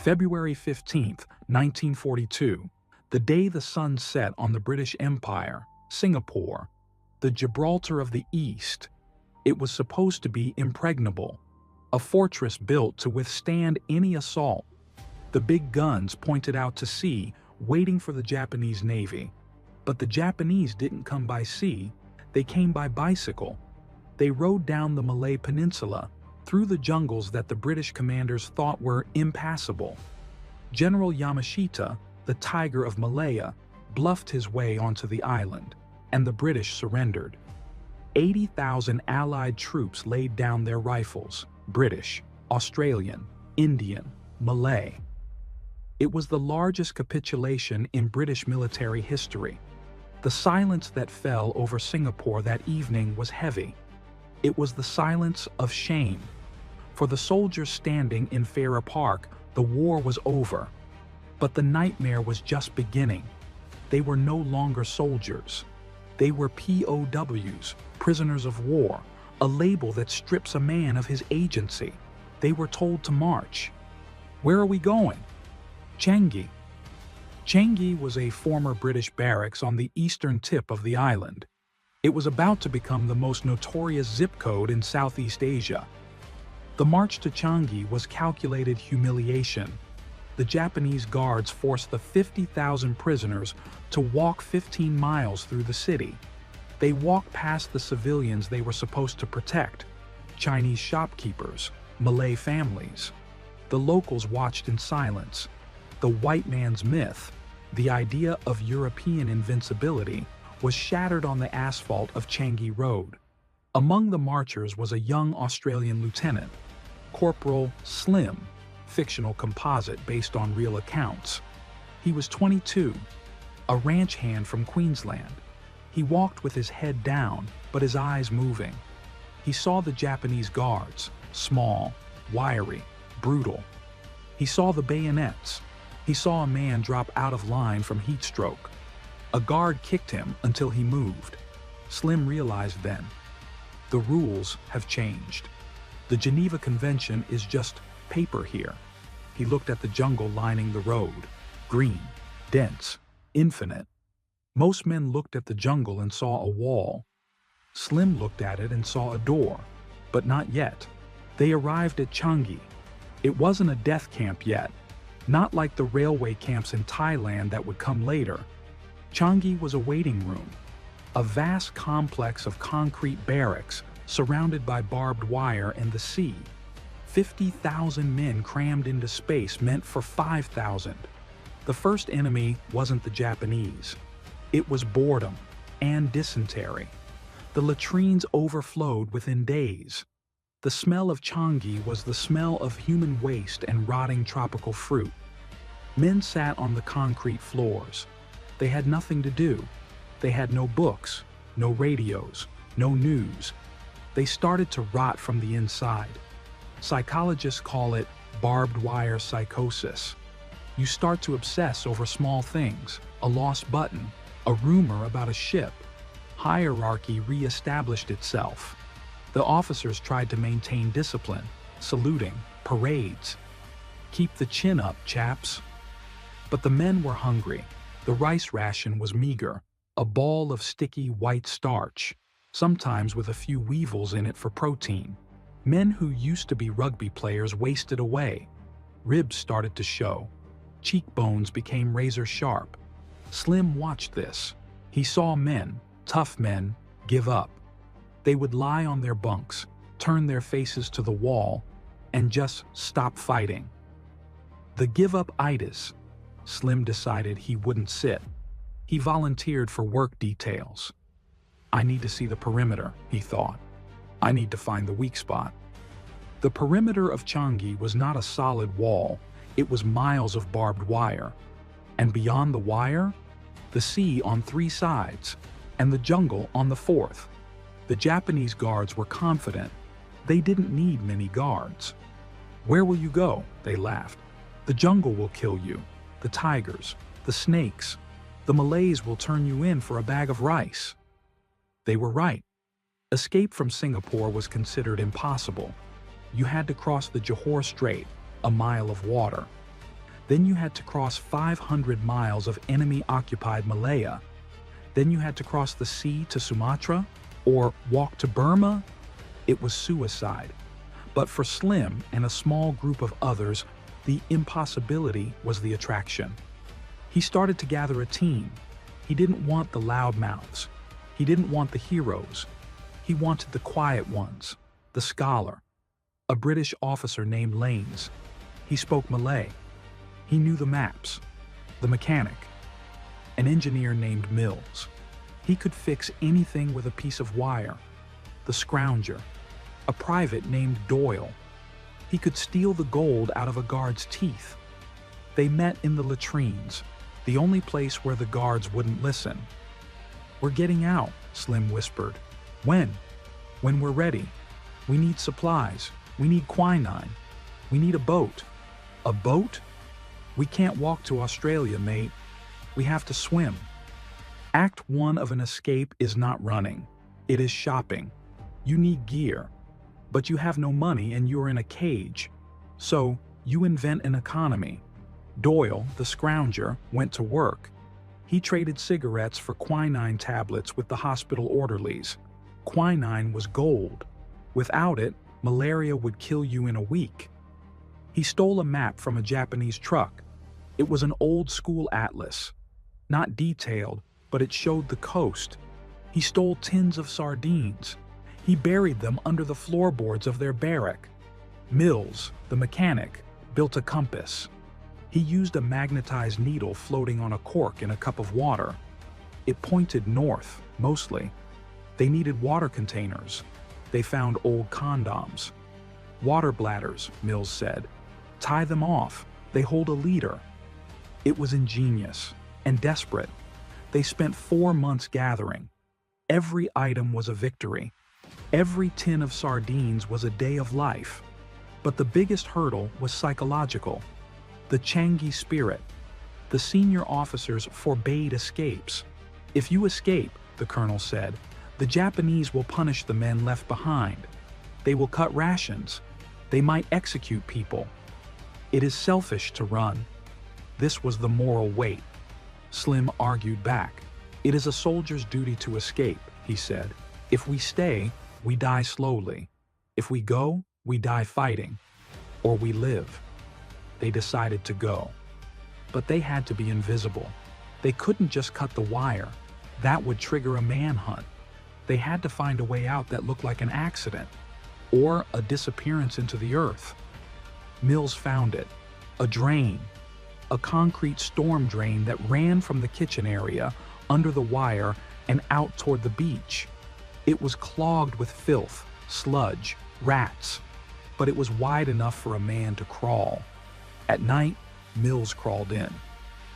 February 15, 1942, the day the sun set on the British Empire, Singapore, the Gibraltar of the East. It was supposed to be impregnable, a fortress built to withstand any assault. The big guns pointed out to sea, waiting for the Japanese Navy. But the Japanese didn't come by sea, they came by bicycle. They rode down the Malay Peninsula, through the jungles that the British commanders thought were impassable. General Yamashita, the Tiger of Malaya, bluffed his way onto the island, and the British surrendered. 80,000 Allied troops laid down their rifles, British, Australian, Indian, Malay. It was the largest capitulation in British military history. The silence that fell over Singapore that evening was heavy. It was the silence of shame. For the soldiers standing in Farrer Park, the war was over. But the nightmare was just beginning. They were no longer soldiers. They were POWs, prisoners of war, a label that strips a man of his agency. They were told to march. Where are we going? Changi. Changi was a former British barracks on the eastern tip of the island. It was about to become the most notorious zip code in Southeast Asia. The march to Changi was calculated humiliation. The Japanese guards forced the 50,000 prisoners to walk 15 miles through the city. They walked past the civilians they were supposed to protect, Chinese shopkeepers, Malay families. The locals watched in silence. The white man's myth, the idea of European invincibility, was shattered on the asphalt of Changi Road. Among the marchers was a young Australian lieutenant, Corporal Slim, fictional composite based on real accounts. He was 22, a ranch hand from Queensland. He walked with his head down, but his eyes moving. He saw the Japanese guards, small, wiry, brutal. He saw the bayonets. He saw a man drop out of line from heat stroke. A guard kicked him until he moved. Slim realized then, the rules have changed. The Geneva Convention is just paper here. He looked at the jungle lining the road, green, dense, infinite. Most men looked at the jungle and saw a wall. Slim looked at it and saw a door, but not yet. They arrived at Changi. It wasn't a death camp yet, not like the railway camps in Thailand that would come later. Changi was a waiting room, a vast complex of concrete barracks surrounded by barbed wire and the sea. 50,000 men crammed into space meant for 5,000. The first enemy wasn't the Japanese. It was boredom and dysentery. The latrines overflowed within days. The smell of Changi was the smell of human waste and rotting tropical fruit. Men sat on the concrete floors. They had nothing to do. They had no books, no radios, no news. They started to rot from the inside. Psychologists call it barbed wire psychosis. You start to obsess over small things, a lost button, a rumor about a ship. Hierarchy re-established itself. The officers tried to maintain discipline, saluting, parades. Keep the chin up, chaps. But the men were hungry. The rice ration was meager, a ball of sticky white starch, sometimes with a few weevils in it for protein. Men who used to be rugby players wasted away. Ribs started to show. Cheekbones became razor sharp. Slim watched this. He saw men, tough men, give up. They would lie on their bunks, turn their faces to the wall, and just stop fighting. The give-up-itis. Slim decided he wouldn't sit. He volunteered for work details. I need to see the perimeter, he thought. I need to find the weak spot. The perimeter of Changi was not a solid wall. It was miles of barbed wire. And beyond the wire, the sea on 3 sides, and the jungle on the 4th. The Japanese guards were confident. They didn't need many guards. Where will you go? They laughed. The jungle will kill you. The tigers, the snakes, the Malays will turn you in for a bag of rice. They were right. Escape from Singapore was considered impossible. You had to cross the Johor Strait, a mile of water. Then you had to cross 500 miles of enemy-occupied Malaya. Then you had to cross the sea to Sumatra or walk to Burma. It was suicide. But for Slim and a small group of others, the impossibility was the attraction. He started to gather a team. He didn't want the loudmouths. He didn't want the heroes. He wanted the quiet ones, the scholar, a British officer named Lanes. He spoke Malay. He knew the maps, the mechanic, an engineer named Mills. He could fix anything with a piece of wire. The scrounger, a private named Doyle. He could steal the gold out of a guard's teeth. They met in the latrines, the only place where the guards wouldn't listen. "We're getting out," Slim whispered. "When?" "When we're ready. We need supplies. We need quinine. We need a boat." "A boat?" "We can't walk to Australia, mate. We have to swim." Act 1 of an escape is not running. It is shopping. You need gear, but you have no money and you're in a cage. So you invent an economy. Doyle, the scrounger, went to work. He traded cigarettes for quinine tablets with the hospital orderlies. Quinine was gold. Without it, malaria would kill you in a week. He stole a map from a Japanese truck. It was an old-school atlas. Not detailed, but it showed the coast. He stole tins of sardines. He buried them under the floorboards of their barrack. Mills, the mechanic, built a compass. He used a magnetized needle floating on a cork in a cup of water. It pointed north, mostly. They needed water containers. They found old condoms. "Water bladders," Mills said. "Tie them off. They hold a liter." It was ingenious and desperate. They spent 4 months gathering. Every item was a victory. Every tin of sardines was a day of life. But the biggest hurdle was psychological. The Changi spirit. The senior officers forbade escapes. "If you escape," the colonel said, "the Japanese will punish the men left behind. They will cut rations. They might execute people. It is selfish to run." This was the moral weight. Slim argued back. "It is a soldier's duty to escape," he said. "If we stay, we die slowly. If we go, we die fighting. Or we live." They decided to go. But they had to be invisible. They couldn't just cut the wire. That would trigger a manhunt. They had to find a way out that looked like an accident, or a disappearance into the earth. Mills found it. A drain. A concrete storm drain that ran from the kitchen area, under the wire, and out toward the beach. It was clogged with filth, sludge, rats, but it was wide enough for a man to crawl. At night, Mills crawled in.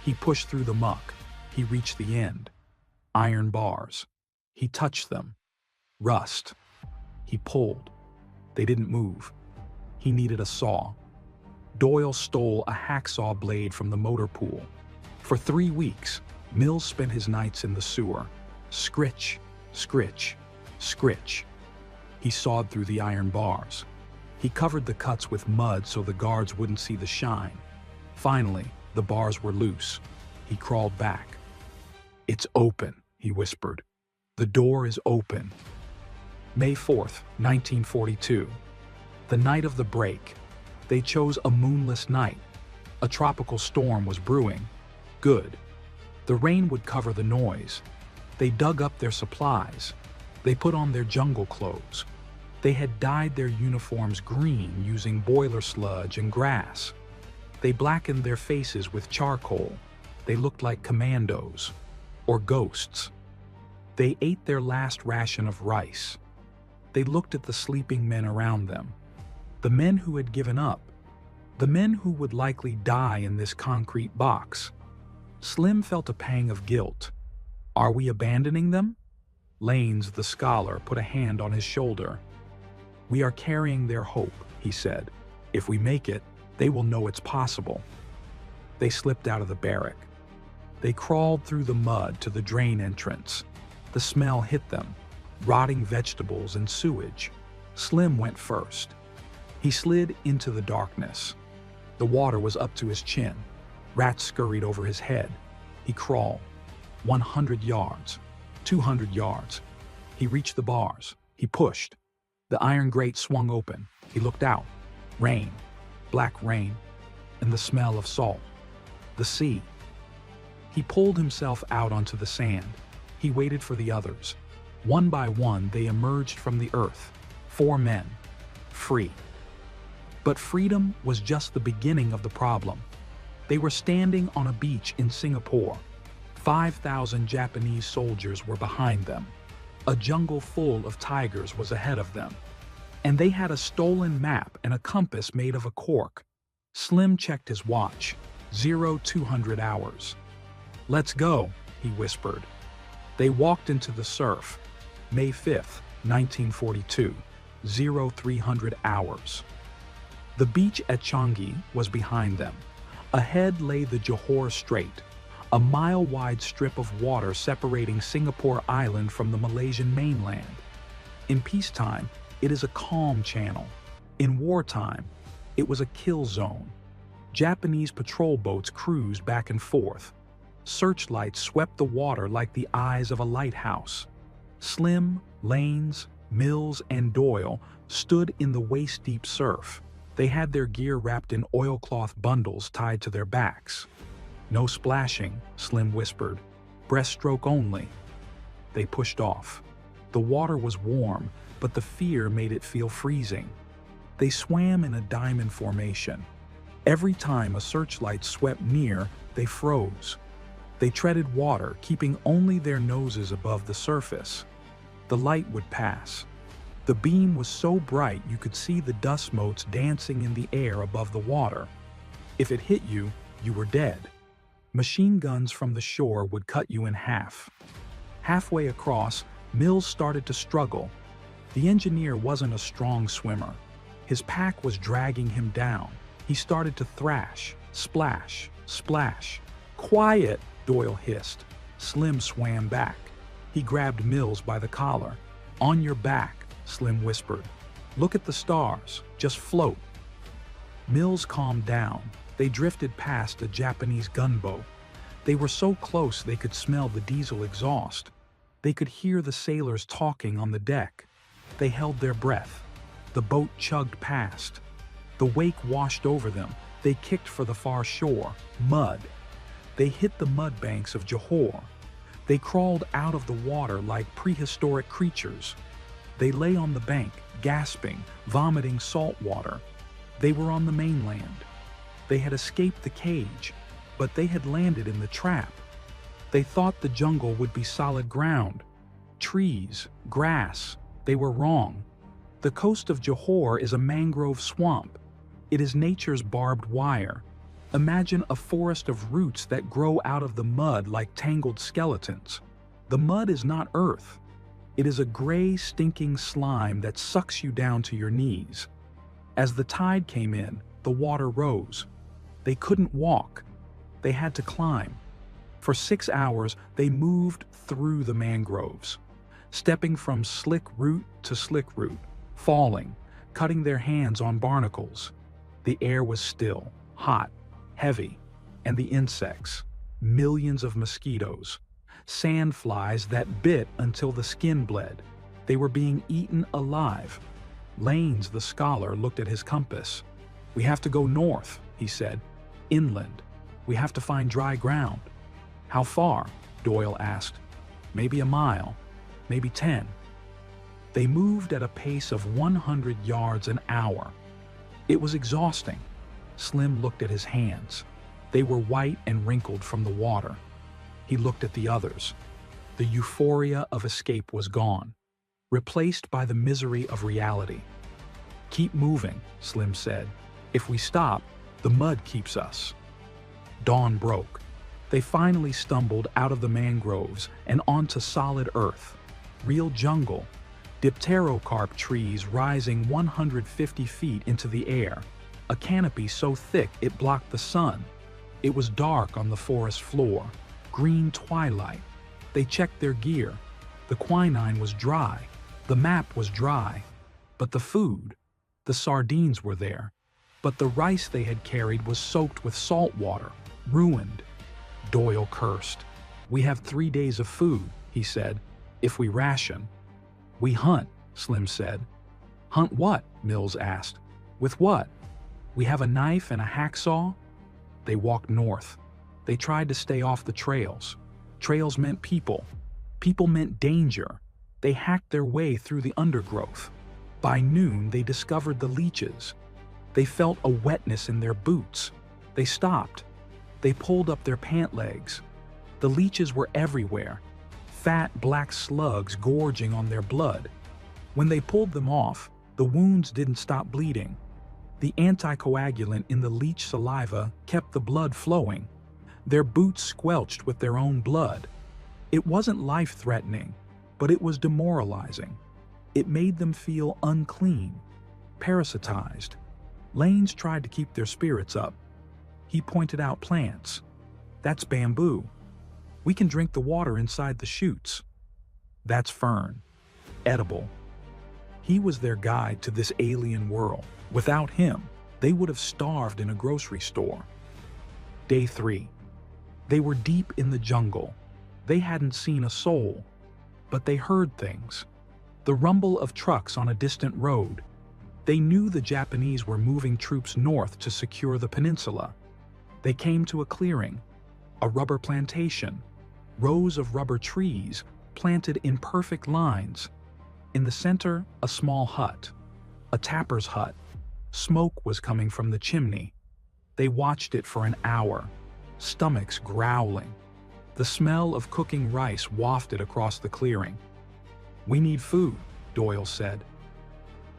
He pushed through the muck. He reached the end. Iron bars. He touched them. Rust. He pulled. They didn't move. He needed a saw. Doyle stole a hacksaw blade from the motor pool. For 3 weeks, Mills spent his nights in the sewer. Scritch, scritch, scritch. He sawed through the iron bars. He covered the cuts with mud so the guards wouldn't see the shine. Finally, the bars were loose. He crawled back. "It's open," he whispered. "The door is open." May 4th, 1942. The night of the break. They chose a moonless night. A tropical storm was brewing. Good. The rain would cover the noise. They dug up their supplies. They put on their jungle clothes. They had dyed their uniforms green using boiler sludge and grass. They blackened their faces with charcoal. They looked like commandos, or ghosts. They ate their last ration of rice. They looked at the sleeping men around them. The men who had given up. The men who would likely die in this concrete box. Slim felt a pang of guilt. Are we abandoning them? Lanes, the scholar, put a hand on his shoulder. We are carrying their hope, he said. If we make it, they will know it's possible. They slipped out of the barrack. They crawled through the mud to the drain entrance. The smell hit them, rotting vegetables and sewage. Slim went first. He slid into the darkness. The water was up to his chin. Rats scurried over his head. He crawled. 100 yards. 200 yards. He reached the bars. He pushed. The iron grate swung open. He looked out. Rain. Black rain. And the smell of salt. The sea. He pulled himself out onto the sand. He waited for the others. One by one, they emerged from the earth. 4 men. Free. But freedom was just the beginning of the problem. They were standing on a beach in Singapore. 5,000 Japanese soldiers were behind them. A jungle full of tigers was ahead of them. And they had a stolen map and a compass made of a cork. Slim checked his watch. 0200 hours. "Let's go," he whispered. They walked into the surf. May 5th, 1942. 0300 hours. The beach at Changi was behind them. Ahead lay the Johor Strait, a mile-wide strip of water separating Singapore Island from the Malaysian mainland. In peacetime, it is a calm channel. In wartime, it was a kill zone. Japanese patrol boats cruised back and forth. Searchlights swept the water like the eyes of a lighthouse. Slim, Lanes, Mills, and Doyle stood in the waist-deep surf. They had their gear wrapped in oilcloth bundles tied to their backs. "No splashing," Slim whispered. "Breaststroke only." They pushed off. The water was warm, but the fear made it feel freezing. They swam in a diamond formation. Every time a searchlight swept near, they froze. They treaded water, keeping only their noses above the surface. The light would pass. The beam was so bright you could see the dust motes dancing in the air above the water. If it hit you, you were dead. Machine guns from the shore would cut you in half. Halfway across, Mills started to struggle. The engineer wasn't a strong swimmer. His pack was dragging him down. He started to thrash. Splash, splash. "Quiet!" Doyle hissed. Slim swam back. He grabbed Mills by the collar. "On your back," Slim whispered. "Look at the stars. Just float." Mills calmed down. They drifted past a Japanese gunboat. They were so close they could smell the diesel exhaust. They could hear the sailors talking on the deck. They held their breath. The boat chugged past. The wake washed over them. They kicked for the far shore. Mud. They hit the mud banks of Johor. They crawled out of the water like prehistoric creatures. They lay on the bank, gasping, vomiting salt water. They were on the mainland. They had escaped the cage, but they had landed in the trap. They thought the jungle would be solid ground. Trees, grass. They were wrong. The coast of Johor is a mangrove swamp. It is nature's barbed wire. Imagine a forest of roots that grow out of the mud like tangled skeletons. The mud is not earth. It is a gray, stinking slime that sucks you down to your knees. As the tide came in, the water rose. They couldn't walk. They had to climb. For 6 hours, they moved through the mangroves, stepping from slick root to slick root, falling, cutting their hands on barnacles. The air was still, hot, heavy, and the insects, millions of mosquitoes, sandflies that bit until the skin bled. They were being eaten alive. Lanes, the scholar, looked at his compass. "We have to go north," he said. "Inland. We have to find dry ground." "How far?" Doyle asked. "Maybe a mile, maybe 10. They moved at a pace of 100 yards an hour. It was exhausting. Slim looked at his hands. They were white and wrinkled from the water. He looked at the others. The euphoria of escape was gone, replaced by the misery of reality. "Keep moving," Slim said. "If we stop, the mud keeps us." Dawn broke. They finally stumbled out of the mangroves and onto solid earth. Real jungle. Dipterocarp trees rising 150 feet into the air. A canopy so thick it blocked the sun. It was dark on the forest floor. Green twilight. They checked their gear. The quinine was dry. The map was dry. But the food, the sardines were there. But the rice they had carried was soaked with salt water. Ruined, Doyle cursed. We have 3 days of food, he said, if we ration. We hunt, Slim said. Hunt what? Mills asked. With what? We have a knife and a hacksaw? They walked north. They tried to stay off the trails. Trails meant people. People meant danger. They hacked their way through the undergrowth. By noon, they discovered the leeches. They felt a wetness in their boots. They stopped. They pulled up their pant legs. The leeches were everywhere, fat black slugs gorging on their blood. When they pulled them off, the wounds didn't stop bleeding. The anticoagulant in the leech saliva kept the blood flowing. Their boots squelched with their own blood. It wasn't life-threatening, but it was demoralizing. It made them feel unclean, parasitized. Lanes tried to keep their spirits up. He pointed out plants. That's bamboo. We can drink the water inside the shoots. That's fern. Edible. He was their guide to this alien world. Without him, they would have starved in a grocery store. Day 3. They were deep in the jungle. They hadn't seen a soul, but they heard things. The rumble of trucks on a distant road. They knew the Japanese were moving troops north to secure the peninsula. They came to a clearing, a rubber plantation, rows of rubber trees planted in perfect lines. In the center, a small hut, a tapper's hut. Smoke was coming from the chimney. They watched it for an hour, stomachs growling. The smell of cooking rice wafted across the clearing. We need food, Doyle said.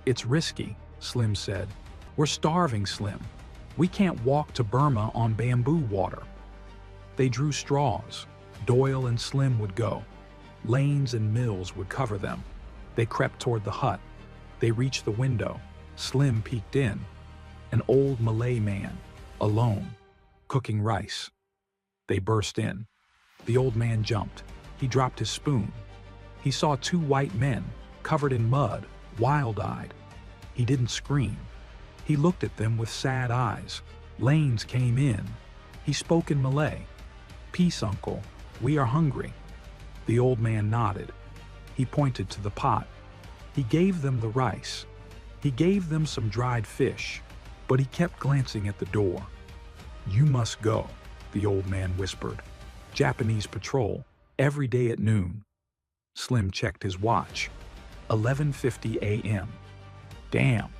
It's risky, Slim said. We're starving, Slim. We can't walk to Burma on bamboo water. They drew straws. Doyle and Slim would go. Lanes and Mills would cover them. They crept toward the hut. They reached the window. Slim peeked in. An old Malay man, alone, cooking rice. They burst in. The old man jumped. He dropped his spoon. He saw 2 white men, covered in mud, wild-eyed. He didn't scream. He looked at them with sad eyes. Lanes came in. He spoke in Malay. Peace, uncle. We are hungry. The old man nodded. He pointed to the pot. He gave them the rice. He gave them some dried fish, but he kept glancing at the door. You must go, the old man whispered. Japanese patrol, every day at noon. Slim checked his watch. 11:50 a.m. Damn.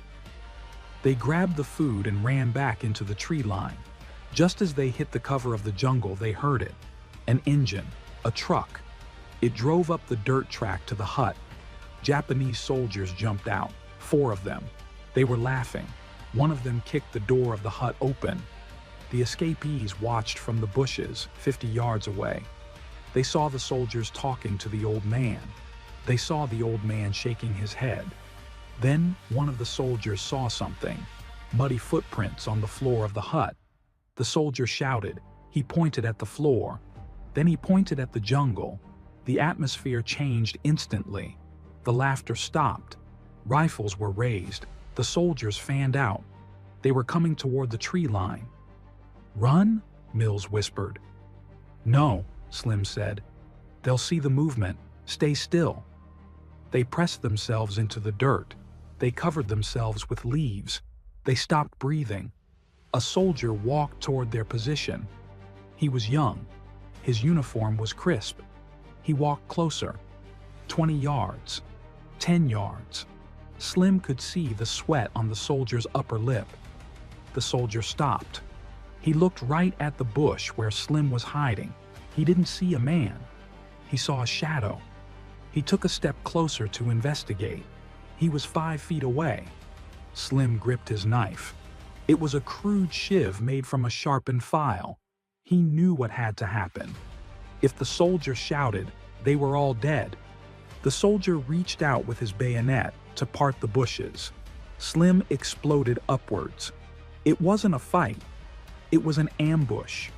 They grabbed the food and ran back into the tree line. Just as they hit the cover of the jungle, they heard it. An engine, a truck. It drove up the dirt track to the hut. Japanese soldiers jumped out, 4 of them. They were laughing. One of them kicked the door of the hut open. The escapees watched from the bushes 50 yards away. They saw the soldiers talking to the old man. They saw the old man shaking his head. Then one of the soldiers saw something, muddy footprints on the floor of the hut. The soldier shouted. He pointed at the floor. Then he pointed at the jungle. The atmosphere changed instantly. The laughter stopped. Rifles were raised. The soldiers fanned out. They were coming toward the tree line. Run? Mills whispered. No, Slim said. They'll see the movement. Stay still. They pressed themselves into the dirt. They covered themselves with leaves. They stopped breathing. A soldier walked toward their position. He was young. His uniform was crisp. He walked closer. 20 yards. 10 yards. Slim could see the sweat on the soldier's upper lip. The soldier stopped. He looked right at the bush where Slim was hiding. He didn't see a man. He saw a shadow. He took a step closer to investigate. He was 5 feet away. Slim gripped his knife. It was a crude shiv made from a sharpened file. He knew what had to happen. If the soldier shouted, they were all dead. The soldier reached out with his bayonet to part the bushes. Slim exploded upwards. It wasn't a fight. It was an ambush.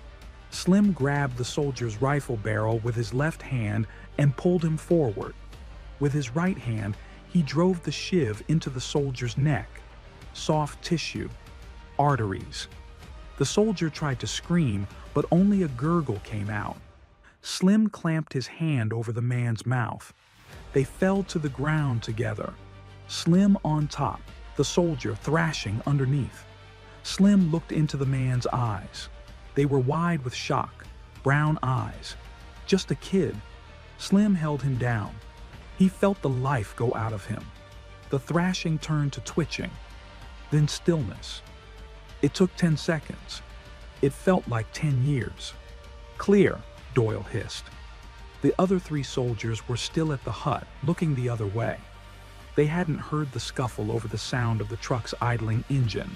Slim grabbed the soldier's rifle barrel with his left hand and pulled him forward. With his right hand, he drove the shiv into the soldier's neck. Soft tissue, arteries. The soldier tried to scream, but only a gurgle came out. Slim clamped his hand over the man's mouth. They fell to the ground together. Slim on top, the soldier thrashing underneath. Slim looked into the man's eyes. They were wide with shock, brown eyes. Just a kid. Slim held him down. He felt the life go out of him. The thrashing turned to twitching, then stillness. It took 10 seconds. It felt like 10 years. "Clear," Doyle hissed. The other 3 soldiers were still at the hut, looking the other way. They hadn't heard the scuffle over the sound of the truck's idling engine.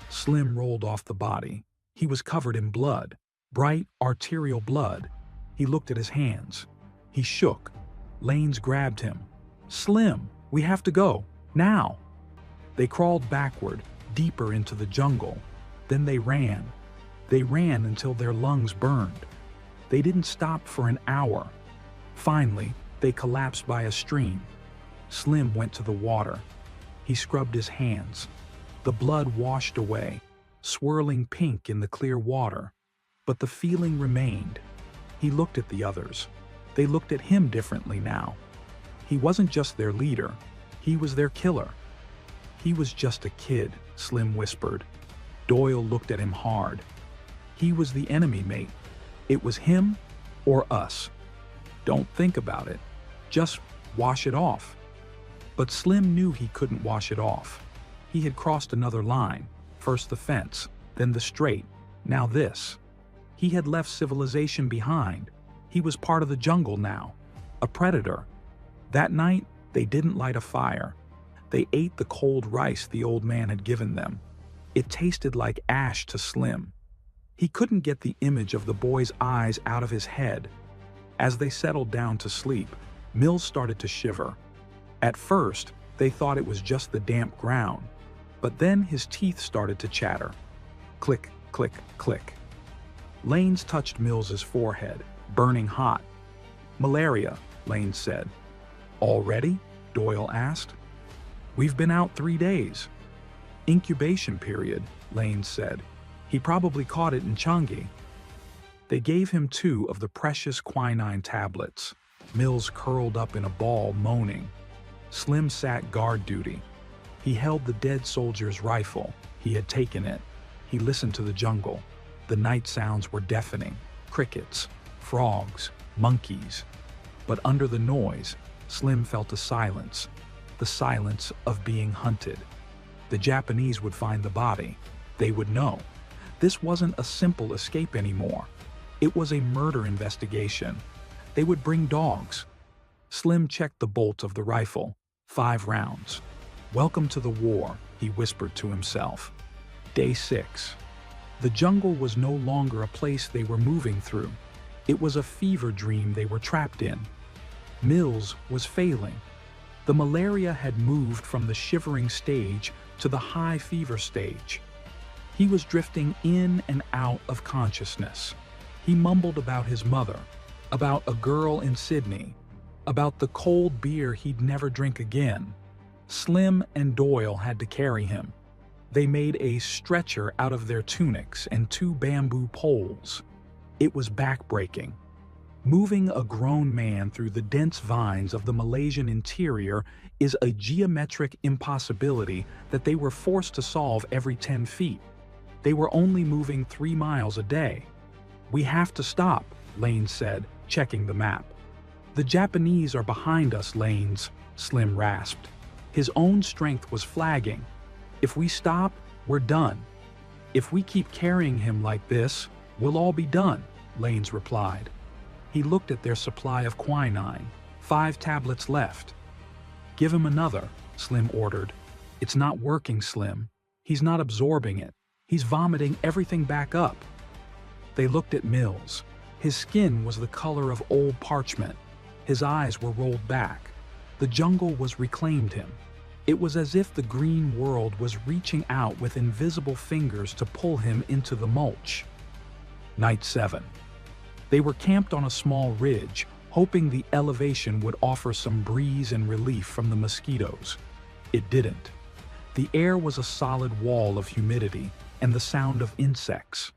Slim rolled off the body. He was covered in blood, bright arterial blood. He looked at his hands. He shook. Lanes grabbed him. "Slim, we have to go, now." They crawled backward, deeper into the jungle. Then they ran. They ran until their lungs burned. They didn't stop for an hour. Finally, they collapsed by a stream. Slim went to the water. He scrubbed his hands. The blood washed away, swirling pink in the clear water. But the feeling remained. He looked at the others. They looked at him differently now. He wasn't just their leader. He was their killer. "He was just a kid," Slim whispered. Doyle looked at him hard. He was the enemy, mate. It was him or us. Don't think about it. Just wash it off. But Slim knew he couldn't wash it off. He had crossed another line. First the fence, then the strait, now this. He had left civilization behind. He was part of the jungle now, a predator. That night, they didn't light a fire. They ate the cold rice the old man had given them. It tasted like ash to Slim. He couldn't get the image of the boy's eyes out of his head. As they settled down to sleep, Mills started to shiver. At first, they thought it was just the damp ground, but then his teeth started to chatter. Click, click, click. Lanes touched Mills's forehead, burning hot. "Malaria," Lanes said. "Already?" Doyle asked. "We've been out 3 days." "Incubation period," Lanes said. "He probably caught it in Changi." They gave him 2 of the precious quinine tablets. Mills curled up in a ball, moaning. Slim sat guard duty. He held the dead soldier's rifle. He had taken it. He listened to the jungle. The night sounds were deafening. Crickets, frogs, monkeys. But under the noise, Slim felt a silence. The silence of being hunted. The Japanese would find the body. They would know. This wasn't a simple escape anymore. It was a murder investigation. They would bring dogs. Slim checked the bolt of the rifle. 5 rounds. "Welcome to the war," he whispered to himself. Day 6. The jungle was no longer a place they were moving through. It was a fever dream they were trapped in. Mills was failing. The malaria had moved from the shivering stage to the high fever stage. He was drifting in and out of consciousness. He mumbled about his mother, about a girl in Sydney, about the cold beer he'd never drink again. Slim and Doyle had to carry him. They made a stretcher out of their tunics and 2 bamboo poles. It was backbreaking. Moving a grown man through the dense vines of the Malaysian interior is a geometric impossibility that they were forced to solve every 10 feet. They were only moving 3 miles a day. "We have to stop," Lanes said, checking the map. "The Japanese are behind us, Lanes," Slim rasped. His own strength was flagging. "If we stop, we're done. If we keep carrying him like this, we'll all be done," Lanes replied. He looked at their supply of quinine. 5 tablets left. "Give him another," Slim ordered. "It's not working, Slim. He's not absorbing it. He's vomiting everything back up." They looked at Mills. His skin was the color of old parchment. His eyes were rolled back. The jungle was reclaimed him. It was as if the green world was reaching out with invisible fingers to pull him into the mulch. Night 7. They were camped on a small ridge, hoping the elevation would offer some breeze and relief from the mosquitoes. It didn't. The air was a solid wall of humidity, and the sound of insects.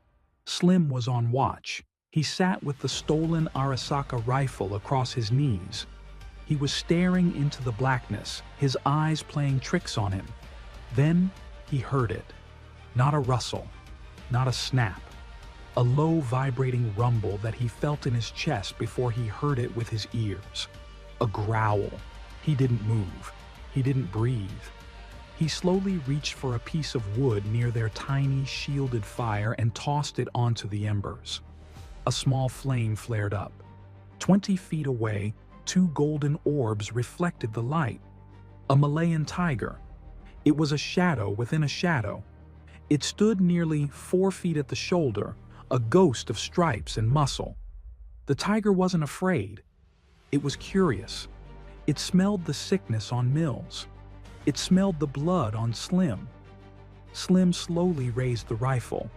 Slim was on watch. He sat with the stolen Arasaka rifle across his knees. He was staring into the blackness, his eyes playing tricks on him. Then he heard it. Not a rustle, not a snap. A low vibrating rumble that he felt in his chest before he heard it with his ears. A growl. He didn't move. He didn't breathe. He slowly reached for a piece of wood near their tiny, shielded fire and tossed it onto the embers. A small flame flared up. 20 feet away, 2 golden orbs reflected the light. A Malayan tiger. It was a shadow within a shadow. It stood nearly 4 feet at the shoulder, a ghost of stripes and muscle. The tiger wasn't afraid. It was curious. It smelled the sickness on Mills. It smelled the blood on Slim. Slim slowly raised the rifle.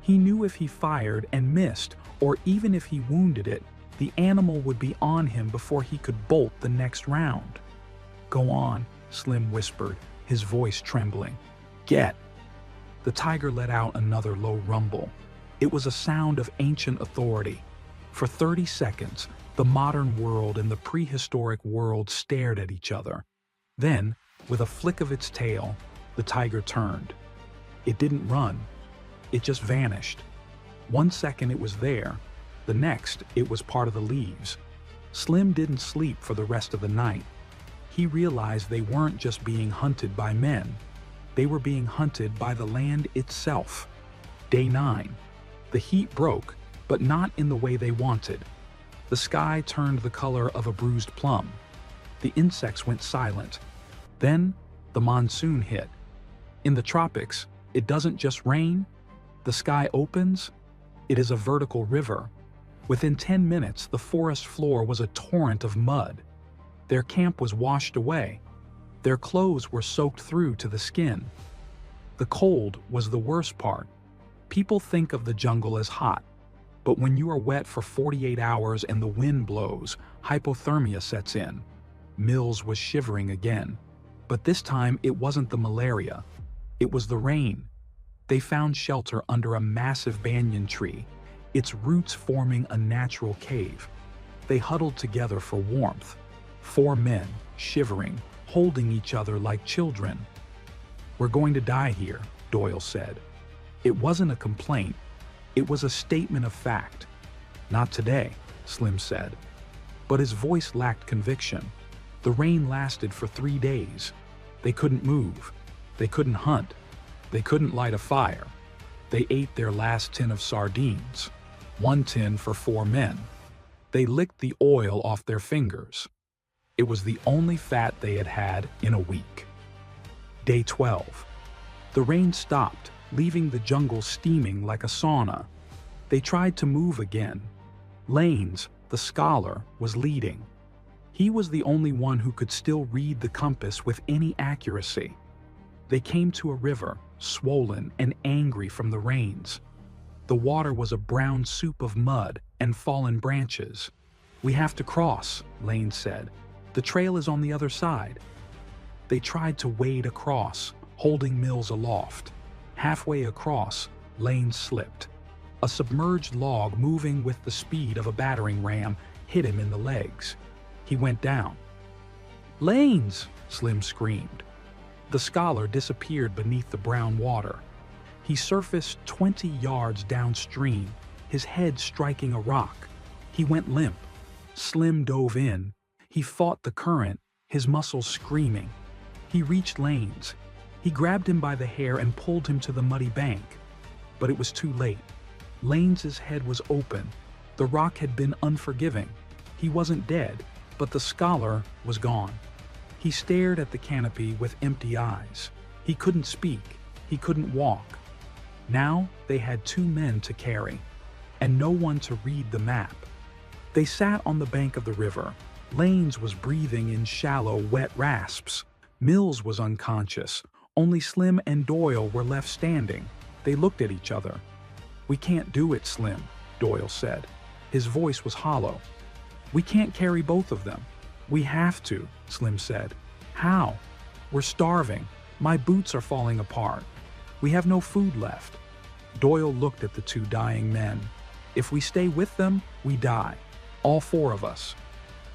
He knew if he fired and missed, or even if he wounded it, the animal would be on him before he could bolt the next round. "Go on," Slim whispered, his voice trembling. "Get." The tiger let out another low rumble. It was a sound of ancient authority. For 30 seconds, the modern world and the prehistoric world stared at each other. Then, with a flick of its tail, the tiger turned. It didn't run. It just vanished. 1 second it was there. The next, it was part of the leaves. Slim didn't sleep for the rest of the night. He realized they weren't just being hunted by men. They were being hunted by the land itself. Day 9. The heat broke, but not in the way they wanted. The sky turned the color of a bruised plum. The insects went silent. Then, the monsoon hit. In the tropics, it doesn't just rain. The sky opens. It is a vertical river. Within 10 minutes, the forest floor was a torrent of mud. Their camp was washed away. Their clothes were soaked through to the skin. The cold was the worst part. People think of the jungle as hot, but when you are wet for 48 hours and the wind blows, hypothermia sets in. Mills was shivering again. But this time it wasn't the malaria. It was the rain. They found shelter under a massive banyan tree, its roots forming a natural cave. They huddled together for warmth. 4 men, shivering, holding each other like children. "We're going to die here," Doyle said. It wasn't a complaint. It was a statement of fact. "Not today," Slim said. But his voice lacked conviction. The rain lasted for 3 days. They couldn't move. They couldn't hunt. They couldn't light a fire. They ate their last tin of sardines. 1 tin for 4 men. They licked the oil off their fingers. It was the only fat they had had in a week. Day 12. The rain stopped, leaving the jungle steaming like a sauna. They tried to move again. Lanes, the scholar, was leading. He was the only one who could still read the compass with any accuracy. They came to a river, swollen and angry from the rains. The water was a brown soup of mud and fallen branches. "We have to cross," Lane said. "The trail is on the other side." They tried to wade across, holding Mills aloft. Halfway across, Lane slipped. A submerged log moving with the speed of a battering ram hit him in the legs. He went down. "Lanes!" Slim screamed. The scholar disappeared beneath the brown water. He surfaced 20 yards downstream, his head striking a rock. He went limp. Slim dove in. He fought the current, his muscles screaming. He reached Lanes. He grabbed him by the hair and pulled him to the muddy bank. But it was too late. Lanes's head was open. The rock had been unforgiving. He wasn't dead, but the scholar was gone. He stared at the canopy with empty eyes. He couldn't speak. He couldn't walk. Now they had 2 men to carry, and no one to read the map. They sat on the bank of the river. Lanes was breathing in shallow, wet rasps. Mills was unconscious. Only Slim and Doyle were left standing. They looked at each other. "We can't do it, Slim," Doyle said. His voice was hollow. "We can't carry both of them." "We have to," Slim said. "How?" "We're starving. My boots are falling apart. We have no food left." Doyle looked at the two dying men. If we stay with them, we die. All four of us.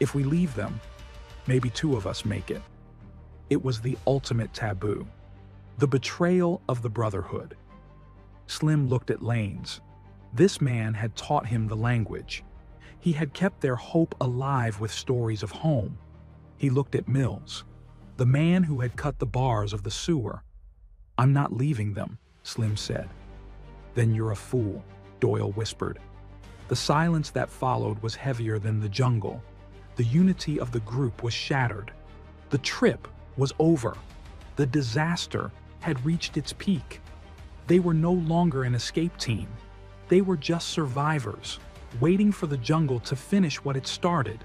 If we leave them, maybe two of us make it. It was the ultimate taboo. The betrayal of the brotherhood. Slim looked at Lanes. This man had taught him the language. He had kept their hope alive with stories of home. He looked at Mills, the man who had cut the bars of the sewer. "I'm not leaving them," Slim said. "Then you're a fool," Doyle whispered. The silence that followed was heavier than the jungle. The unity of the group was shattered. The trip was over. The disaster had reached its peak. They were no longer an escape team. They were just survivors, waiting for the jungle to finish what it started.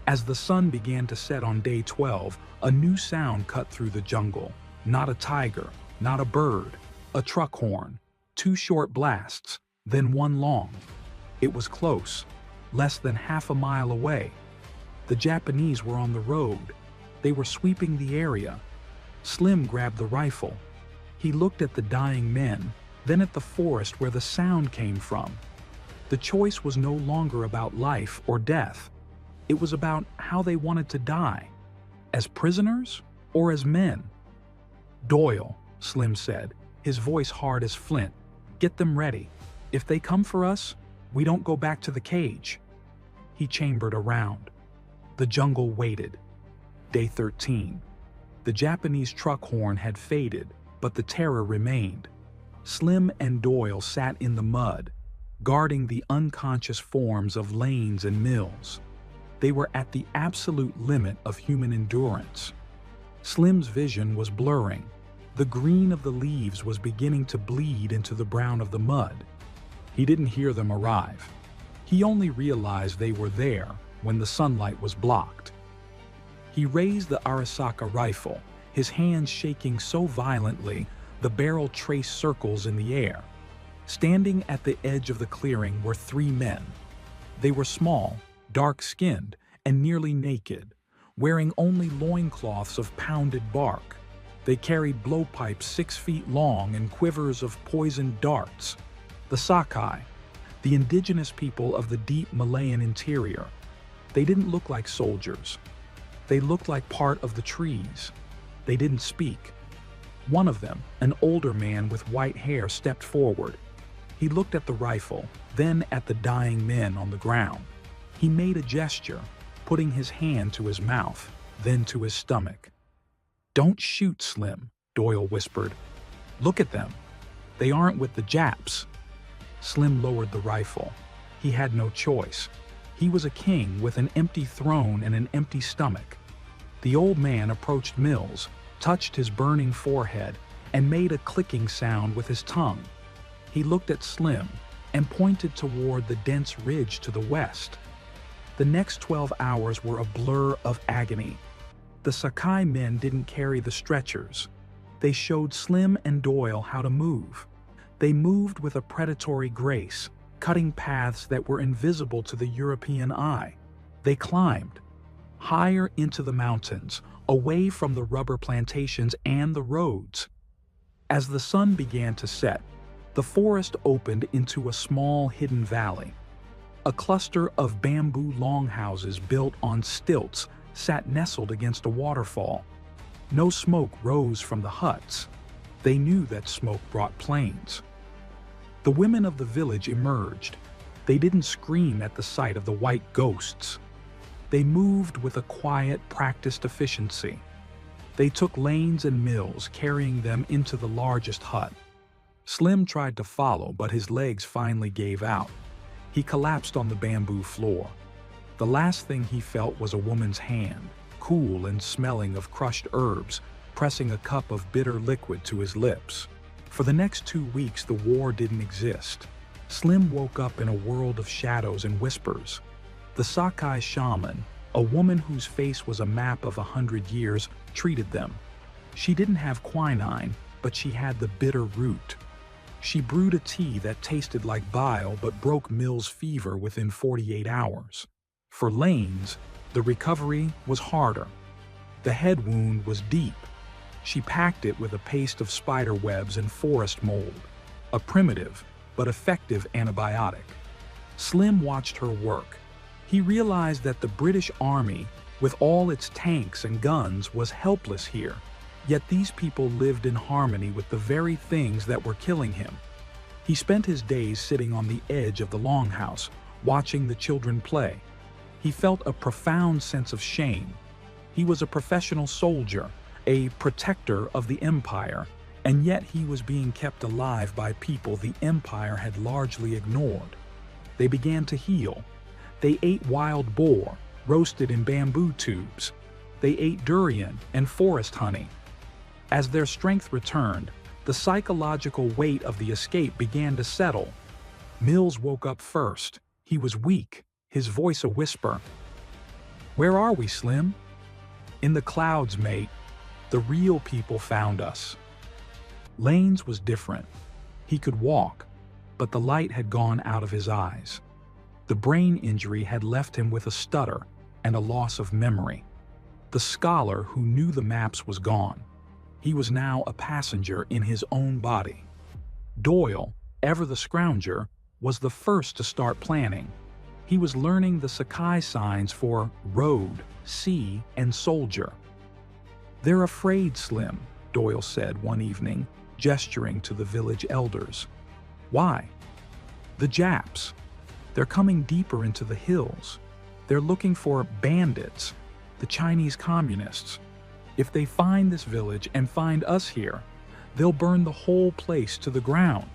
As the sun began to set on day 12, a new sound cut through the jungle. Not a tiger, not a bird, a truck horn. Two short blasts, then one long. It was close, less than half a mile away. The Japanese were on the road. They were sweeping the area. Slim grabbed the rifle. He looked at the dying men, then at the forest where the sound came from. The choice was no longer about life or death. It was about how they wanted to die, as prisoners or as men. "Doyle," Slim said, his voice hard as flint, "get them ready. If they come for us, we don't go back to the cage." He chambered around. The jungle waited. Day 13. The Japanese truck horn had faded, but the terror remained. Slim and Doyle sat in the mud, guarding the unconscious forms of Lanes and Mills. They were at the absolute limit of human endurance. Slim's vision was blurring. The green of the leaves was beginning to bleed into the brown of the mud. He didn't hear them arrive. He only realized they were there when the sunlight was blocked. He raised the Arisaka rifle, his hands shaking so violently the barrel traced circles in the air. Standing at the edge of the clearing were three men. They were small, dark-skinned, and nearly naked, wearing only loincloths of pounded bark. They carried blowpipes 6 feet long and quivers of poisoned darts. The Sakai, the indigenous people of the deep Malayan interior. They didn't look like soldiers. They looked like part of the trees. They didn't speak. One of them, an older man with white hair, stepped forward. He looked at the rifle, then at the dying men on the ground. He made a gesture, putting his hand to his mouth, then to his stomach. "Don't shoot, Slim," Doyle whispered. "Look at them. They aren't with the Japs." Slim lowered the rifle. He had no choice. He was a king with an empty throne and an empty stomach. The old man approached Mills, touched his burning forehead, and made a clicking sound with his tongue. He looked at Slim and pointed toward the dense ridge to the west. The next 12 hours were a blur of agony. The Sakai men didn't carry the stretchers. They showed Slim and Doyle how to move. They moved with a predatory grace, cutting paths that were invisible to the European eye. They climbed higher into the mountains, away from the rubber plantations and the roads. As the sun began to set, the forest opened into a small hidden valley. A cluster of bamboo longhouses built on stilts sat nestled against a waterfall. No smoke rose from the huts. They knew that smoke brought planes. The women of the village emerged. They didn't scream at the sight of the white ghosts. They moved with a quiet, practiced efficiency. They took Lanes and Mills, carrying them into the largest hut. Slim tried to follow, but his legs finally gave out. He collapsed on the bamboo floor. The last thing he felt was a woman's hand, cool and smelling of crushed herbs, pressing a cup of bitter liquid to his lips. For the next 2 weeks, the war didn't exist. Slim woke up in a world of shadows and whispers. The Sakai shaman, a woman whose face was a map of 100 years, treated them. She didn't have quinine, but she had the bitter root. She brewed a tea that tasted like bile but broke Mill's fever within 48 hours. For Lanes, the recovery was harder. The head wound was deep. She packed it with a paste of spider webs and forest mold. a primitive but effective antibiotic. Slim watched her work. He realized that the British Army, with all its tanks and guns, was helpless here. Yet these people lived in harmony with the very things that were killing him. He spent his days sitting on the edge of the longhouse, watching the children play. He felt a profound sense of shame. He was a professional soldier, a protector of the empire, and yet he was being kept alive by people the empire had largely ignored. They began to heal. They ate wild boar, roasted in bamboo tubes. They ate durian and forest honey. As their strength returned, the psychological weight of the escape began to settle. Mills woke up first. He was weak, his voice a whisper. "Where are we, Slim?" "In the clouds, mate. The real people found us." Lane's was different. He could walk, but the light had gone out of his eyes. The brain injury had left him with a stutter and a loss of memory. The scholar who knew the maps was gone. He was now a passenger in his own body. Doyle, ever the scrounger, was the first to start planning. He was learning the Sakai signs for road, sea, and soldier. "They're afraid, Slim," Doyle said one evening, gesturing to the village elders. "Why?" "The Japs. They're coming deeper into the hills. They're looking for bandits, the Chinese communists. If they find this village and find us here, they'll burn the whole place to the ground."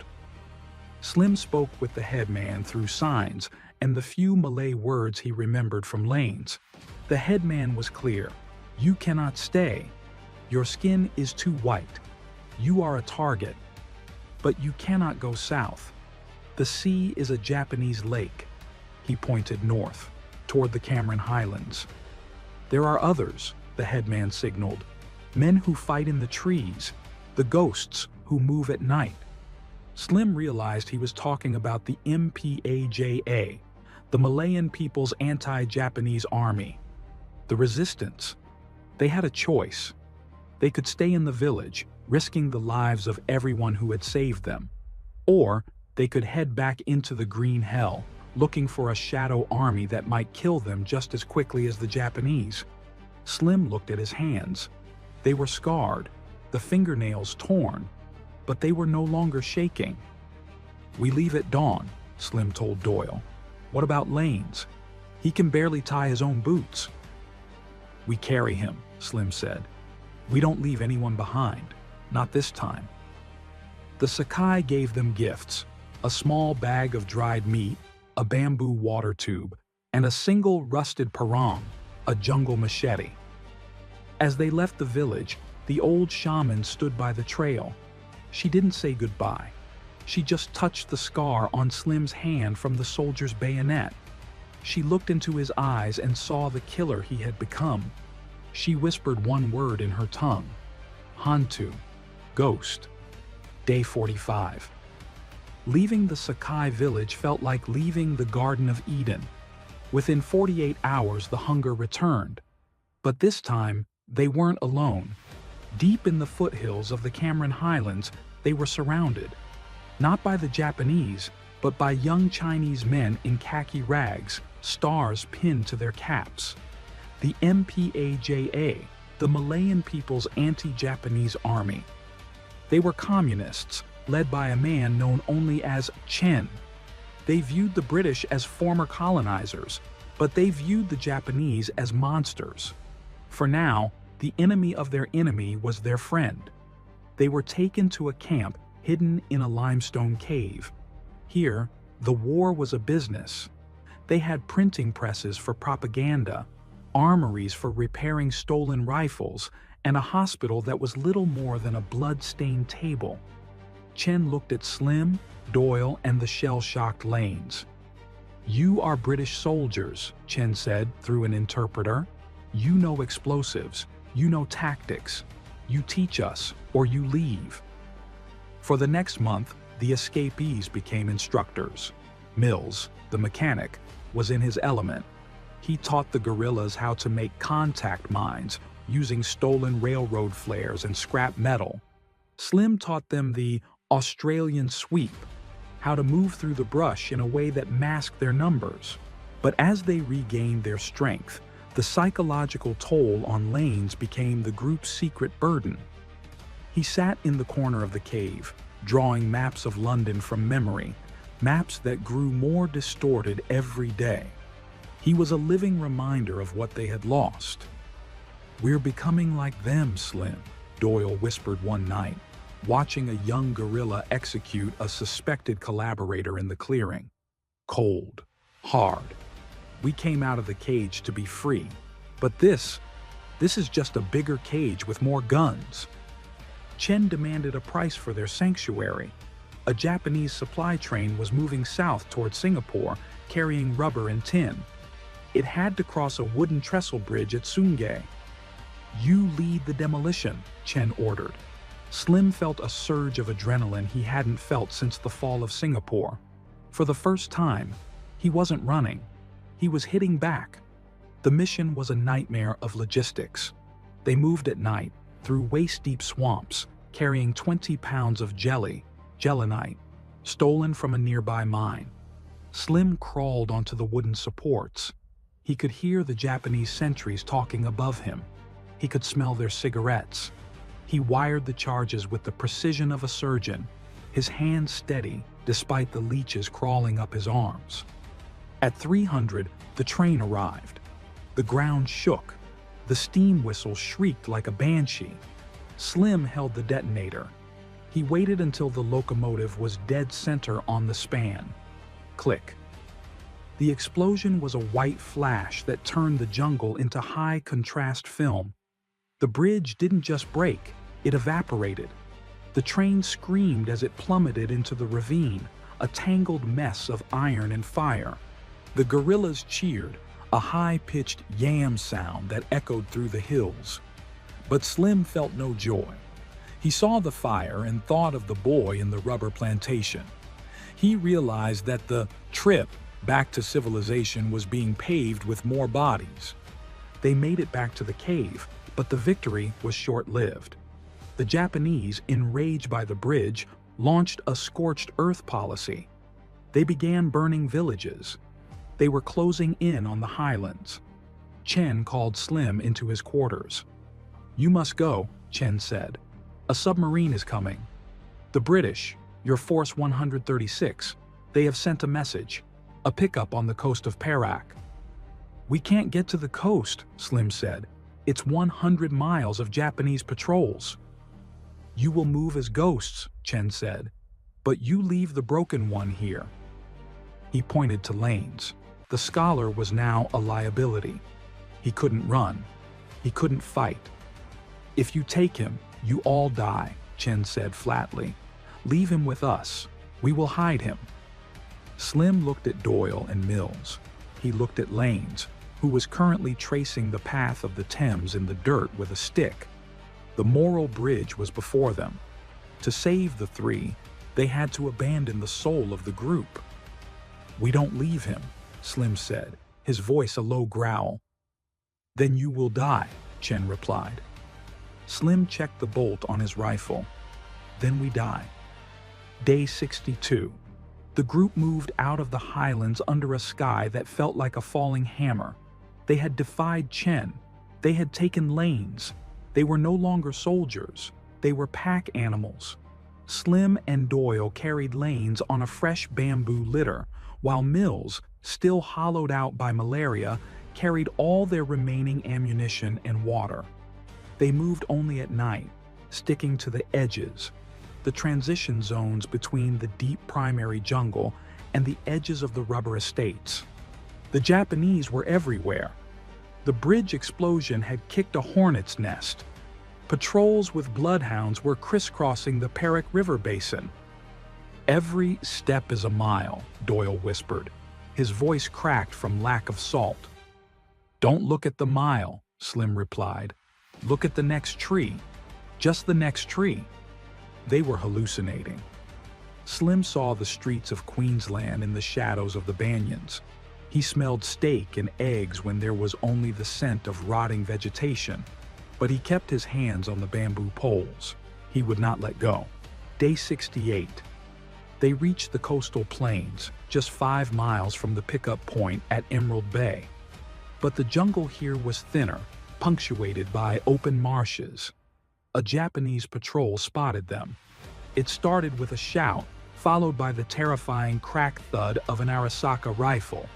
Slim spoke with the headman through signs and the few Malay words he remembered from Lane's. The headman was clear. "You cannot stay. Your skin is too white. You are a target. But you cannot go south. The sea is a Japanese lake." He pointed north, toward the Cameron Highlands. "There are others," the headman signaled. "Men who fight in the trees, the ghosts who move at night." Slim realized he was talking about the MPAJA, the Malayan People's Anti-Japanese Army. The resistance. They had a choice. They could stay in the village, risking the lives of everyone who had saved them. Or they could head back into the green hell, looking for a shadow army that might kill them just as quickly as the Japanese. Slim looked at his hands. They were scarred, the fingernails torn, but they were no longer shaking. "We leave at dawn," Slim told Doyle. "What about Lane's? He can barely tie his own boots." "We carry him," Slim said. "We don't leave anyone behind. Not this time." The Sakai gave them gifts: a small bag of dried meat, a bamboo water tube, and a single rusted parang, a jungle machete. As they left the village, the old shaman stood by the trail. She didn't say goodbye. She just touched the scar on Slim's hand from the soldier's bayonet. She looked into his eyes and saw the killer he had become. She whispered one word in her tongue: Hantu, ghost. Day 45. Leaving the Sakai village felt like leaving the Garden of Eden. Within 48 hours, the hunger returned. But this time, they weren't alone. Deep in the foothills of the Cameron Highlands, they were surrounded. Not by the Japanese, but by young Chinese men in khaki rags, stars pinned to their caps. The MPAJA, the Malayan People's Anti-Japanese Army. They were communists, led by a man known only as Chen. They viewed the British as former colonizers, but they viewed the Japanese as monsters. For now, the enemy of their enemy was their friend. They were taken to a camp hidden in a limestone cave. Here, the war was a business. They had printing presses for propaganda, armories for repairing stolen rifles, and a hospital that was little more than a blood-stained table. Chen looked at Slim, Doyle, and the shell-shocked Lanes. "You are British soldiers," Chen said through an interpreter. "You know explosives. You know tactics. You teach us, or you leave." For the next month, the escapees became instructors. Mills, the mechanic, was in his element. He taught the guerrillas how to make contact mines using stolen railroad flares and scrap metal. Slim taught them the Australian sweep, how to move through the brush in a way that masked their numbers. But as they regained their strength, the psychological toll on Lanes became the group's secret burden. He sat in the corner of the cave, drawing maps of London from memory, maps that grew more distorted every day. He was a living reminder of what they had lost. "We're becoming like them, Slim," Doyle whispered one night, watching a young guerrilla execute a suspected collaborator in the clearing. "Cold, hard. We came out of the cage to be free, but this is just a bigger cage with more guns." Chen demanded a price for their sanctuary. A Japanese supply train was moving south toward Singapore, carrying rubber and tin. It had to cross a wooden trestle bridge at Sungai. "You lead the demolition," Chen ordered. Slim felt a surge of adrenaline he hadn't felt since the fall of Singapore. For the first time, he wasn't running. He was hitting back. The mission was a nightmare of logistics. They moved at night, through waist-deep swamps, carrying 20 pounds of gelinite, stolen from a nearby mine. Slim crawled onto the wooden supports. He could hear the Japanese sentries talking above him. He could smell their cigarettes. He wired the charges with the precision of a surgeon, his hands steady despite the leeches crawling up his arms. At 300, the train arrived. The ground shook. The steam whistle shrieked like a banshee. Slim held the detonator. He waited until the locomotive was dead center on the span. Click. The explosion was a white flash that turned the jungle into high-contrast film. The bridge didn't just break, it evaporated. The train screamed as it plummeted into the ravine, a tangled mess of iron and fire. The guerrillas cheered, a high-pitched yam sound that echoed through the hills. But Slim felt no joy. He saw the fire and thought of the boy in the rubber plantation. He realized that the trip back to civilization was being paved with more bodies. They made it back to the cave, but the victory was short-lived. The Japanese, enraged by the bridge, launched a scorched earth policy. They began burning villages. They were closing in on the highlands. Chen called Slim into his quarters. "You must go," Chen said. "A submarine is coming. The British, your Force 136, they have sent a message. A pickup on the coast of Barrack." "We can't get to the coast," Slim said. "It's 100 miles of Japanese patrols." "You will move as ghosts," Chen said. "But you leave the broken one here." He pointed to Lanes. The scholar was now a liability. He couldn't run. He couldn't fight. "If you take him, you all die," Chen said flatly. "Leave him with us. We will hide him." Slim looked at Doyle and Mills. He looked at Lanes, who was currently tracing the path of the Thames in the dirt with a stick. The moral bridge was before them. To save the three, they had to abandon the soul of the group. "We don't leave him," Slim said, his voice a low growl. "Then you will die," Chen replied. Slim checked the bolt on his rifle. "Then we die." Day 62. The group moved out of the highlands under a sky that felt like a falling hammer. They had defied Chen. They had taken Lanes. They were no longer soldiers. They were pack animals. Slim and Doyle carried Lanes on a fresh bamboo litter, while Mills, still hollowed out by malaria, carried all their remaining ammunition and water. They moved only at night, sticking to the edges, the transition zones between the deep primary jungle and the edges of the rubber estates. The Japanese were everywhere. The bridge explosion had kicked a hornet's nest. Patrols with bloodhounds were crisscrossing the Barrack River basin. "Every step is a mile," Doyle whispered. His voice cracked from lack of salt. "Don't look at the mile," Slim replied. "Look at the next tree. Just the next tree." They were hallucinating. Slim saw the streets of Queensland in the shadows of the banyans. He smelled steak and eggs when there was only the scent of rotting vegetation, but he kept his hands on the bamboo poles. He would not let go. Day 68. They reached the coastal plains, just 5 miles from the pickup point at Emerald Bay. But the jungle here was thinner, punctuated by open marshes. A Japanese patrol spotted them. It started with a shout, followed by the terrifying crack thud of an Arisaka rifle.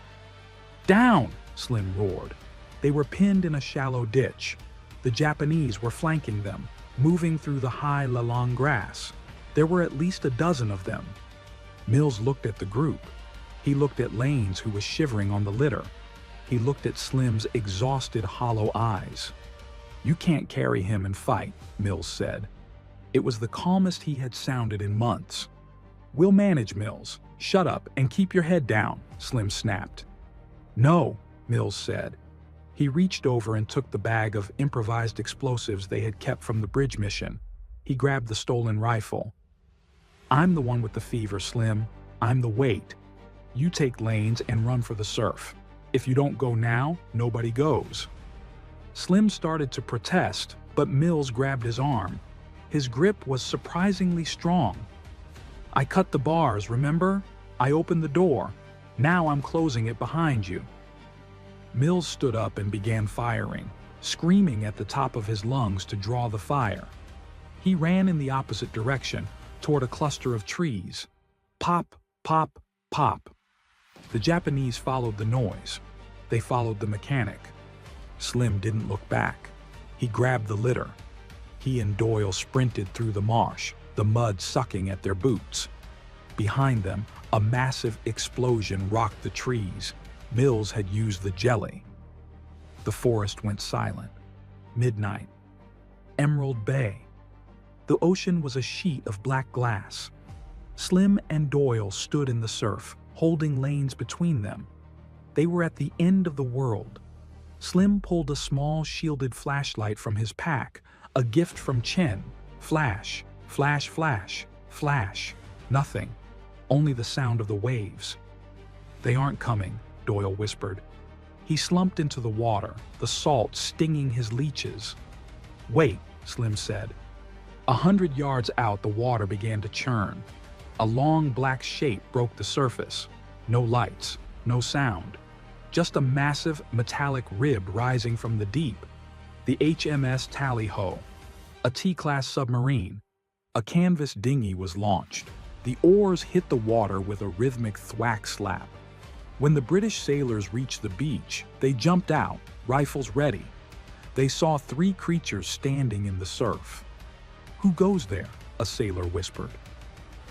"Down!" Slim roared. They were pinned in a shallow ditch. The Japanese were flanking them, moving through the high long grass. There were at least a dozen of them. Mills looked at the group. He looked at Lanes, who was shivering on the litter. He looked at Slim's exhausted, hollow eyes. "You can't carry him and fight," Mills said. It was the calmest he had sounded in months. "We'll manage, Mills. Shut up and keep your head down," Slim snapped. "No," Mills said. He reached over and took the bag of improvised explosives they had kept from the bridge mission. He grabbed the stolen rifle. "I'm the one with the fever, Slim. I'm the weight. You take Lanes and run for the surf. If you don't go now, nobody goes." Slim started to protest, but Mills grabbed his arm. His grip was surprisingly strong. "I cut the bars, remember? I opened the door. Now I'm closing it behind you." Mills stood up and began firing, screaming at the top of his lungs to draw the fire. He ran in the opposite direction, toward a cluster of trees. Pop, pop, pop. The Japanese followed the noise. They followed the mechanic. Slim didn't look back. He grabbed the litter. He and Doyle sprinted through the marsh, the mud sucking at their boots. Behind them, a massive explosion rocked the trees. Mills had used the jelly. The forest went silent. Midnight. Emerald Bay. The ocean was a sheet of black glass. Slim and Doyle stood in the surf, holding Lanes between them. They were at the end of the world. Slim pulled a small shielded flashlight from his pack, a gift from Chen. Flash, flash, flash, flash. Nothing. Only the sound of the waves. "They aren't coming," Doyle whispered. He slumped into the water, the salt stinging his leeches. "Wait," Slim said. 100 yards out, the water began to churn. A long black shape broke the surface. No lights, no sound. Just a massive metallic rib rising from the deep. The HMS Tally-Ho, a T-class submarine. A canvas dinghy was launched. The oars hit the water with a rhythmic thwack slap. When the British sailors reached the beach, they jumped out, rifles ready. They saw 3 creatures standing in the surf. "Who goes there?" a sailor whispered.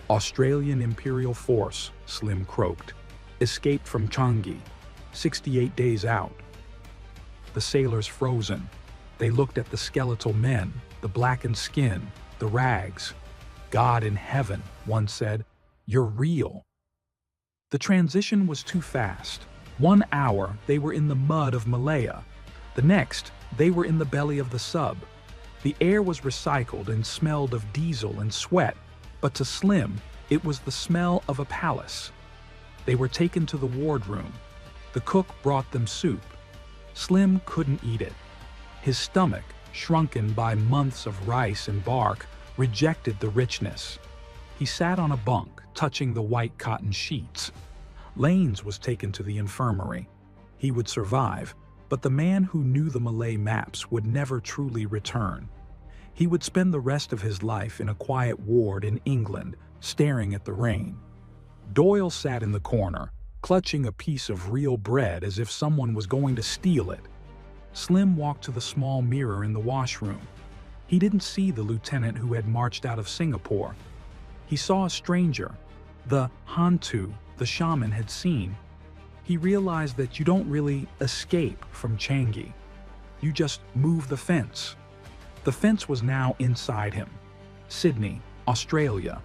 "Australian Imperial Force," Slim croaked. "Escaped from Changi. 68 days out." The sailors frozen. They looked at the skeletal men, the blackened skin, the rags. "God in heaven," one said. "You're real." The transition was too fast. 1 hour, they were in the mud of Malaya. The next, they were in the belly of the sub. The air was recycled and smelled of diesel and sweat, but to Slim, it was the smell of a palace. They were taken to the wardroom. The cook brought them soup. Slim couldn't eat it. His stomach, shrunken by months of rice and bark, rejected the richness. He sat on a bunk, touching the white cotton sheets. Lanes was taken to the infirmary. He would survive, but the man who knew the Malay maps would never truly return. He would spend the rest of his life in a quiet ward in England, staring at the rain. Doyle sat in the corner, clutching a piece of real bread as if someone was going to steal it. Slim walked to the small mirror in the washroom. He didn't see the lieutenant who had marched out of Singapore. He saw a stranger, the Hantu the shaman had seen. He realized that you don't really escape from Changi. You just move the fence. The fence was now inside him. Sydney, Australia.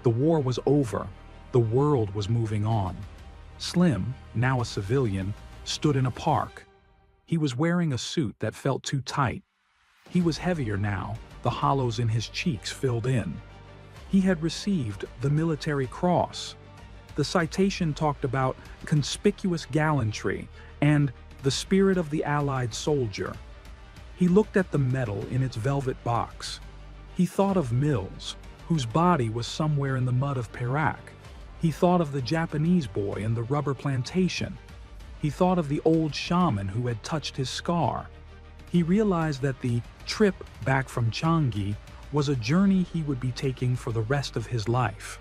The war was over. The world was moving on. Slim, now a civilian, stood in a park. He was wearing a suit that felt too tight. He was heavier now, the hollows in his cheeks filled in. He had received the Military Cross. The citation talked about conspicuous gallantry and the spirit of the Allied soldier. He looked at the medal in its velvet box. He thought of Mills, whose body was somewhere in the mud of Perak. He thought of the Japanese boy in the rubber plantation. He thought of the old shaman who had touched his scar. He realized that the trip back from Changi was a journey he would be taking for the rest of his life.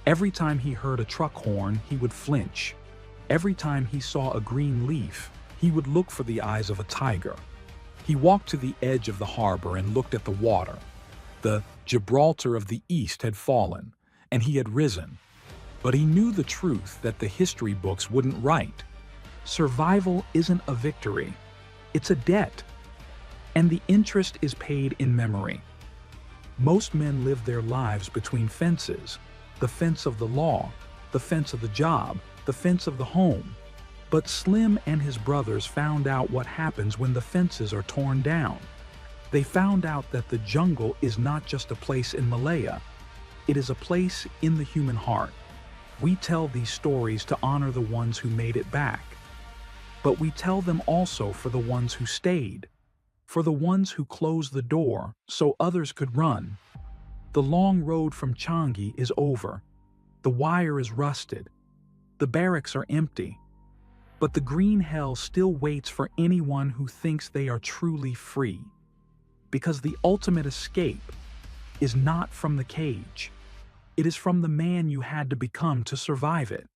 Every time he heard a truck horn, he would flinch. Every time he saw a green leaf, he would look for the eyes of a tiger. He walked to the edge of the harbor and looked at the water. The Gibraltar of the East had fallen, and he had risen. But he knew the truth that the history books wouldn't write. Survival isn't a victory, it's a debt. And the interest is paid in memory. Most men live their lives between fences, the fence of the law, the fence of the job, the fence of the home. But Slim and his brothers found out what happens when the fences are torn down. They found out that the jungle is not just a place in Malaya, it is a place in the human heart. We tell these stories to honor the ones who made it back. But we tell them also for the ones who stayed, for the ones who closed the door so others could run. The long road from Changi is over. The wire is rusted. The barracks are empty. But the green hell still waits for anyone who thinks they are truly free. Because the ultimate escape is not from the cage. It is from the man you had to become to survive it.